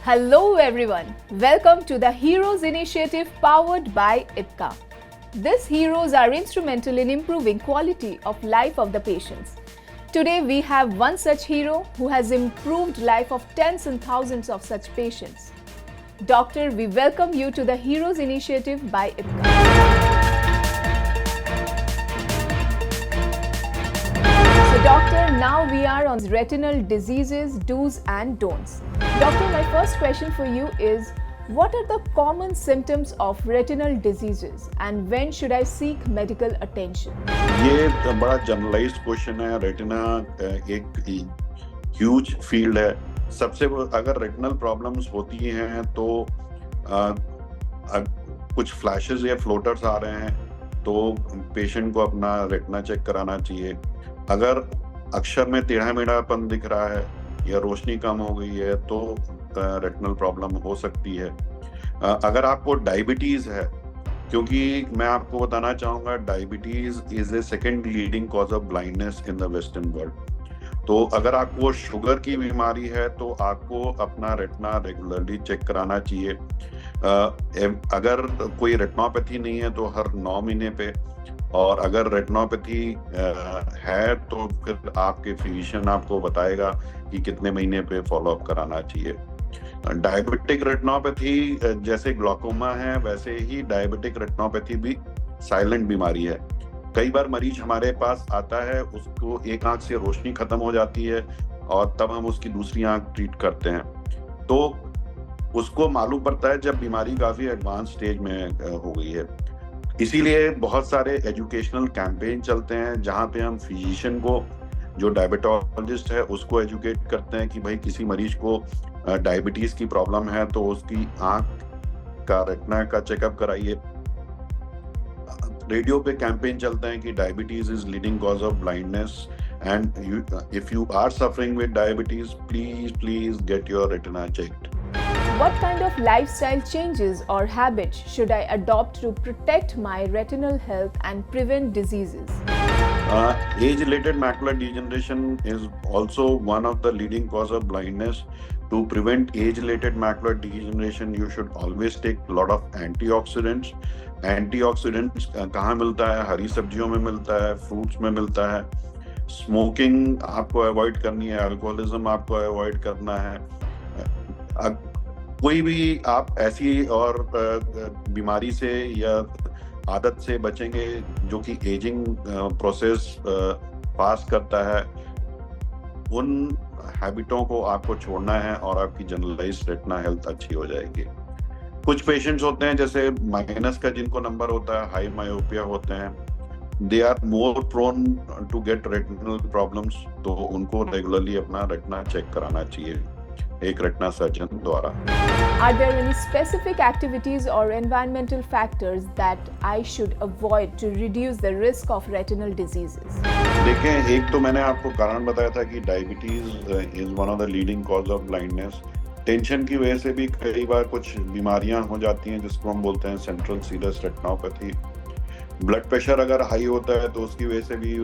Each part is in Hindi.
Hello everyone, welcome to the Heroes Initiative powered by IPCA. These heroes are instrumental in improving quality of life of the patients. Today we have one such hero who has improved life of tens and thousands of such patients. Doctor, we welcome you to the Heroes Initiative by IPCA. So doctor, now we are on retinal diseases, do's and don'ts. Doctor, my first question for you is, what are the common symptoms of retinal diseases and when should I seek medical attention? ये बड़ा जनरलाइज्ड क्वेश्चन है। रेटिना एक ह्यूज फील्ड है। अगर रेटिनल प्रॉब्लम्स होती हैं तो कुछ फ्लैशेस या फ्लोटर्स आ रहे हैं तो पेशेंट को अपना रेटिना चेक कराना चाहिए। अगर अक्षर में टेढ़ा मेढ़ापन दिख रहा है या रोशनी कम हो गई है तो रेटिनल प्रॉब्लम हो सकती है। अगर आपको डायबिटीज है, क्योंकि मैं आपको बताना चाहूँगा diabetes is a second leading cause of blindness in the western world. तो अगर आपको शुगर की बीमारी है तो आपको अपना रेटिना रेगुलरली चेक कराना चाहिए। अगर कोई रेटिनोपैथी नहीं है तो हर 9 महीने पे, और अगर रेटिनोपैथी है तो फिर आपके फिजिशियन आपको बताएगा कि कितने महीने पे फॉलोअप कराना चाहिए। डायबिटिक रेटिनोपैथी जैसे ग्लूकोमा है वैसे ही डायबिटिक रेटिनोपैथी भी साइलेंट बीमारी है। कई बार मरीज हमारे पास आता है, उसको एक आंख से रोशनी खत्म हो जाती है और तब हम उसकी दूसरी आंख ट्रीट करते हैं, तो उसको मालूम पड़ता है जब बीमारी काफी एडवांस स्टेज में हो गई है। इसीलिए बहुत सारे एजुकेशनल कैंपेन चलते हैं जहां पे हम फिजिशियन को, जो डायबिटोलॉजिस्ट है, उसको एजुकेट करते हैं कि भाई किसी मरीज को डायबिटीज की प्रॉब्लम है तो उसकी आंख का रेटिना का चेकअप कराइए। रेडियो पे कैंपेन चलते हैं कि diabetes is leading cause of blindness and if you are suffering with diabetes please get your retina checked. What kind of lifestyle changes or habits should I adopt to protect my retinal health and prevent diseases? Age-related macular degeneration is also one of the leading cause of blindness. To prevent age-related macular degeneration, you should always take a lot of antioxidants. Antioxidants कहाँ मिलता है? हरी सब्जियों में मिलता है, फ्रूट्स में मिलता है। स्मोकिंग आपको अवॉइड करनी है, अल्कोहलिज्म आपको अवॉइड करना है। कोई भी आप ऐसी और बीमारी से या आदत से बचेंगे जो कि एजिंग प्रोसेस पास करता है, उन हैबिटों को आपको छोड़ना है और आपकी जनरलाइज्ड रेटिना हेल्थ अच्छी हो जाएगी। कुछ पेशेंट्स होते हैं जैसे माइनस का जिनको नंबर होता है, हाई मायोपिया होते हैं, they are more prone to get retinal problems, तो उनको रेगुलरली अपना रेटिना चेक कराना चाहिए एक रेटिना सर्जन द्वारा। Are there any specific activities or environmental factors that I should avoid to reduce the risk of retinal diseases? देखें, एक तो मैंने आपको कारण बताया था कि diabetes is one of the leading cause of blindness. Tension की वजह से भी कई बार कुछ बीमारियां हो जाती हैं जिसको हम बोलते हैं central serous retinopathy. Blood pressure अगर हाई होता है तो उसकी वजह से भी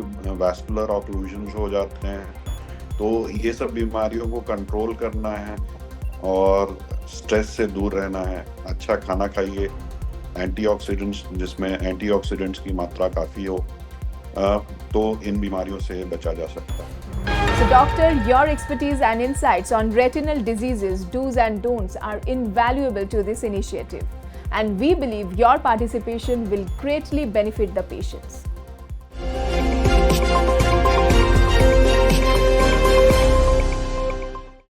वैस्कुलर ऑक्लूजन्स हो जाते हैं। तो ये सब बीमारियों को कंट्रोल करना है और स्ट्रेस से दूर रहना है। अच्छा खाना खाइए, एंटीऑक्सीडेंट्स जिसमें एंटीऑक्सीडेंट्स की मात्रा काफ़ी हो, तो इन बीमारियों से बचा जा सकता है। So doctor, your expertise and insights on retinal diseases, do's and don'ts are invaluable to this initiative, and we believe your participation will greatly benefit the patients.